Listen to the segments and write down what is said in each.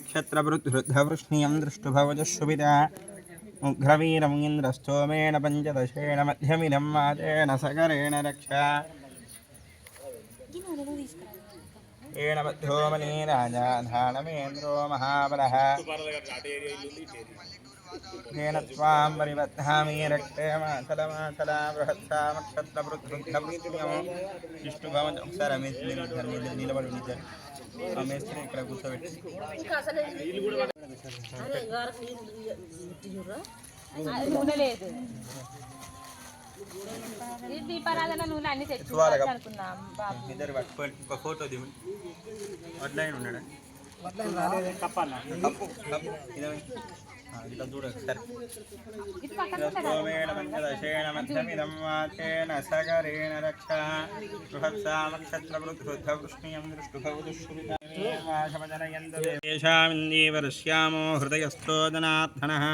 नक्षत्रवृद्धवृष्णियं दृष्टुभवजशुभिदा उग्रवीरं इन्द्रस्तोमेन पञ्चदशेन मध्यमिदं वातेन सकरेण रक्षा येन बद्धो मणिराजा धानमेन्द्रो महाबलः येन त्वां परिबध्नामि रक्ते मातलमातला बृहत्सा नक्षत्रवृद्धवृष्ण्यं दृष्टुभवजशुभिदा నిలబడి ఆ మేస్త్రి ఇక్కడ కూర్చోబెట్టి ఇద్దరు పట్టుకోండి ఒక ఫోటో దిగు వడ్లైన్ ఉన్నాడు ఇట్లా చూడండి సరే సోమేణ పంచదశేణ మధ్యమిదం వాచేన సగరేణ రక్ష బృహత్సా నక్షత్రవృద్ధవృష్ణియం దృష్టుభవదుష్యేషామిందీవరశ్యామో హృదయస్థోదనార్థనః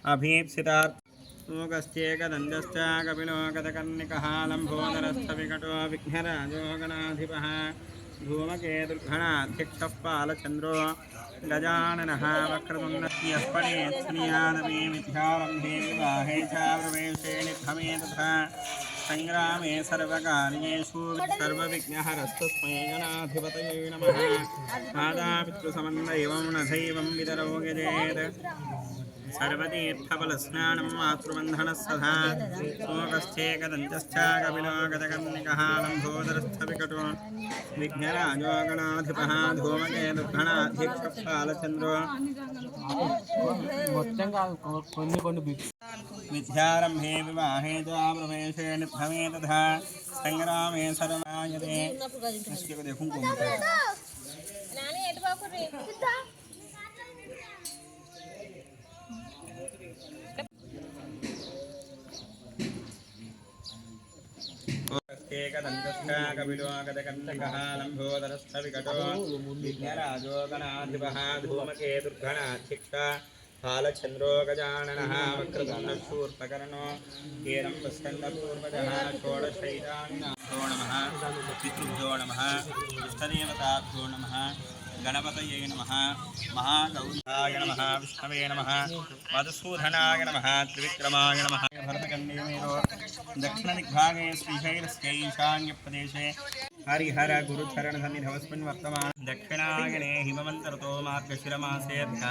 అభీప్సితార్మోకశ్చేకదండశ్చ కపిలో గతకర్ణికः లంబోదరస్థవికటో విఘ్నరాజో గణాధిపः धूमकेतुर्घणाध्यक्षः पालचन्द्रो गजाननः वक्रतुण्डस्पणेत्स्नियादपि मिथ्यारम्भे विवाहे च प्रवेशे निभमे तथा सङ्ग्रामे सर्वकार्येषु सर्वविघ्नहरस्तस्मै गणाधिपतये नमः मातापितृसमन्वयं न दैवं विदरो गजेत् सर्वतीर्थफलस्नानं मातृबन्धनस्सधा शोकश्चेकदन्तश्च कपिलो गतकर्णिकः लम्बोदरस्थविकटो विघ्नराजो गणाधिपः धूमकेतुर्घणाध्यक्षः पालचन्द्रो विद्यारम्भे विवाहे च प्रवेशे निभमे तथा सङ्ग्रामे सर्वायते ఏకదంతస్థ కపిలో గతకర్ణికः లంబోదరస్థవికటో విఘ్నరాజో గణాధిపः ధూమకేతుర్ఘణాధ్యక్షः फालचन्द्रो गजाननः वक्रतुण्डशूर्पकर्णो हेरम्बस्कन्दपूर्वजः षोडशैतान्नाथो नमः पितृभ्यो नमः इष्टदेवताभ्यो नमः गणपतये नमः महागौराय नमः विष्णवे नमः मधुसूदनाय नमः त्रिविक्रमाय नमः भरतकण्डेमेरो दक्षिणदिग्भागे श्रीशैलस्यैशान्यप्रदेशे हरिहर गुरुचरणसन्निधवस्मिन् वर्तमान दक्षिणायने हिमवन्तर्तो मार्गशिरमासेऽर्थ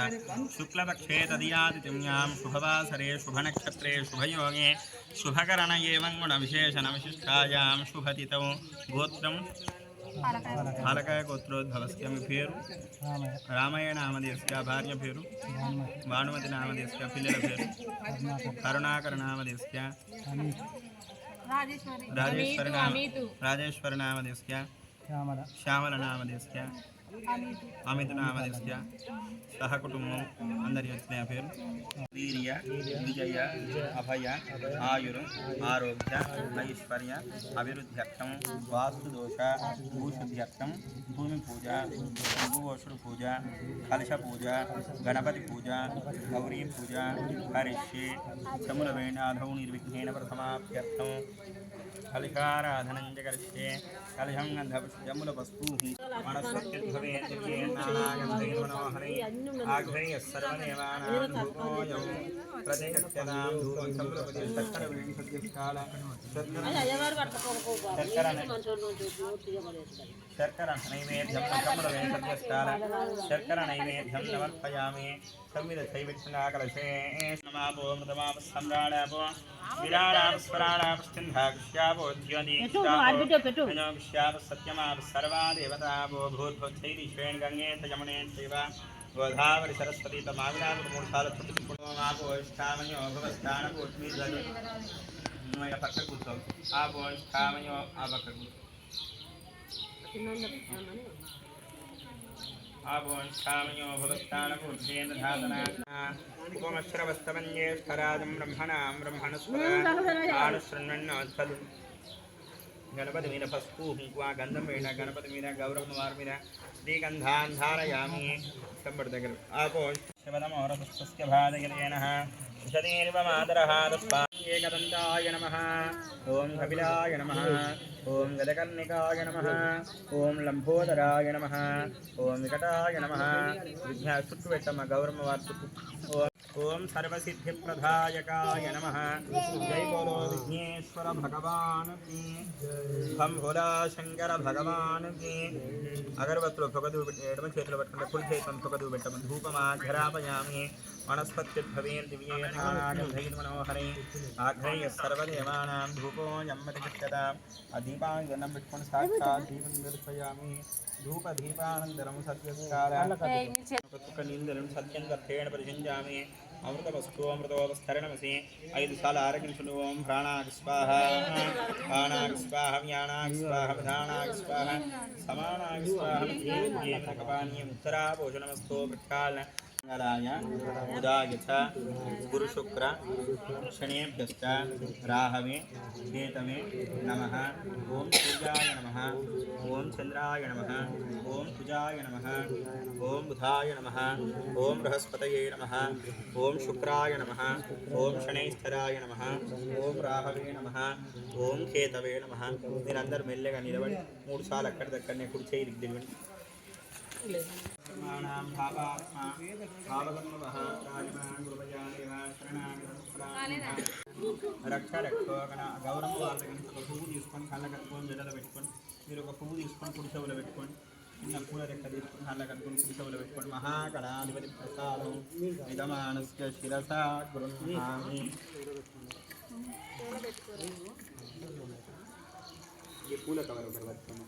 शुक्लपक्षे तदीयादितिम्यां शुभवासरे शुभनक्षत्रे शुभयोगे शुभकरण एवं गुणविशेषणविशिष्टायां शुभतिथौ गोत्रं फालकाय गोत्रोद्भवस्य మీ పేరు రామయ్య నామదేశక భార్య పేరు భానుమతి నామదేశక పిల్లల పేరు కరుణాకర నామదేశక రాజేశ్వరి నామదేశక శ్యామల నామదేశక అమిత నామదేశక సహకుటుంబం అందరి వచ్చిన పేరు వీర్య విజయ అభయ ఆయుర్ ఆరోగ్య ఐశ్వర్య అభివృద్ధ్యర్థం వాస్తుదోష భూశుద్ధ్యర్థం భూమి పూజ భూవోషుడు పూజ కలశ పూజ గణపతి పూజ గౌరీ పూజ కరిష్యే చముల వేణాధౌ నిర్విఘ్నేన ప్రసమాప్త్యర్థం కలికారాధనం చ కరిష్యే కలశం గంధపుష్పముల వస్తు మనస్వత్యుద్భవేర్నానాగంధైర్మనోహరై ఆఘ్రయ్య సర్వదేవానాం ధూపోయం ప్రతిగత్యనాం ధూపం చములపతి శర్కర వింశతికాల శర్కర నైవేద్యం చముల వింశతికాల శర్కర నైవేద్యం సమర్పయామి సంవిధ చైవిక్షణాకలశే నమాపో మృతమాప సమ్రాడాపో విరాడాపస్వరాడాపస్తింధాక్ష్యాపో ధ్యోదీక్షాపో సత్యమాప సర్వా దేవతాపో భూర్భుచ్చైరీశ్వేణ గంగే యమునే చైవ గోదావరి సరస్వతి తమావినాపుడు మూడు సార్లు చుట్టుకుమాపో ఇష్టామయో భవస్థానపోట్మీధ్వజ పక్కన కూర్చో ఆపో ఇష్టామయో ఆ పక్కన కూర్చో ఆపోష్టామయో భవస్థానపూర్జేంద్రధాతనా ఉపమశ్రవస్తమన్యేష్ఠరాజం బ్రహ్మణాం బ్రహ్మణస్పదానుశృణ్వన్నోత్సలు గణపతి మీద పసుపు కుంకుమ గంధం వేడ గణపతి మీద గౌరవం వారి మీద శ్రీగంధాన్ ధారయామి శంబడి దగ్గర ఆపో శివదమోరసస్య భాదగిరేణ विशदेर्वमादरः तस्मात् एकदन्ताय नमः ॐ कपिलाय नमः ॐ गदकर्णिकाय नमः ॐ लम्बोदराय नमः ॐ विकटाय नमः विघ्नसुट्टुवेट्टम गौरमवार्तु ओम सर्वसिद्धिप्रदायकाय नमः जय बोलो विघ्नेश्वर भगवान की हम भोला शंकर भगवान की अगरबत्तुलु भगवतु एडम చేతిలో పట్టుకుంటే కుడి చేతిలో భగవతు పెట్టమ ధూపమాఘరాపయామి వనస్పత్యుద్భవేన్ దివ్యేనాగంధైర్ మనోహరై ఆఘ్రై సర్వదేవానాం ధూపోయమ్మతి గచ్చత ఆ దీపానందనం పెట్టుకొని సాక్షాత్ దీపం దర్శయామి ధూప దీపానందరం సత్యస్కార ఒక్క నీందరం సత్యం కర్తేణ పరిశంజామి అమృతవస్తు అమృతోపస్థరణమసి 5 సార్లు ఆరగించును ఓం ప్రాణాగ్ స్వాహ ప్రాణాగ్ స్వాహ వ్యానాగ్ స్వాహ ప్రధానాగ్ స్వాహ సమానాగ్ స్వాహ ఏకపానీయం ఉత్తరాభోజనమస్తో ప్రక్షాళన మంగళాయ ఉదాయ చ గురుశుక్ర శనేభ్యశ్చ రాహవే కేతవే నమః ఓం సూర్యాయ నమః ఓం చంద్రాయ నమః ఓం కుజాయ నమః ఓం బుధాయ నమః ఓం బృహస్పతయే నమః ఓం శుక్రాయ నమః ఓం శనైశ్చరాయ నమః ఓం రాహవే నమః ఓం కేతవే నమః మీరందరూ మెల్లగా నిలబడి 3 సార్లు అక్కడిదక్కడనే కుడి చేయి దిగండి मानां भावात्मा भावगम्मवः राजमान् गुरुभजादेवा शरणागतप्राणिनः रक्ष रक्षोगण गौरव वार्तकं ఒక పువ్వు తీసుకొని కళ్ళ కట్టుకొని జడలో పెట్టుకొని మీరు ఒక పువ్వు తీసుకొని కుడి చెవులో పెట్టుకొని చిన్న పూల రెక్క తీసుకొని కళ్ళ కట్టుకొని కుడి చెవులో పెట్టుకొని మహాకళాధిపతి ప్రసాదం నిగమానస్య శిరసా గృహామి ये पूల కవర్ ఒకటి పట్టుకోండి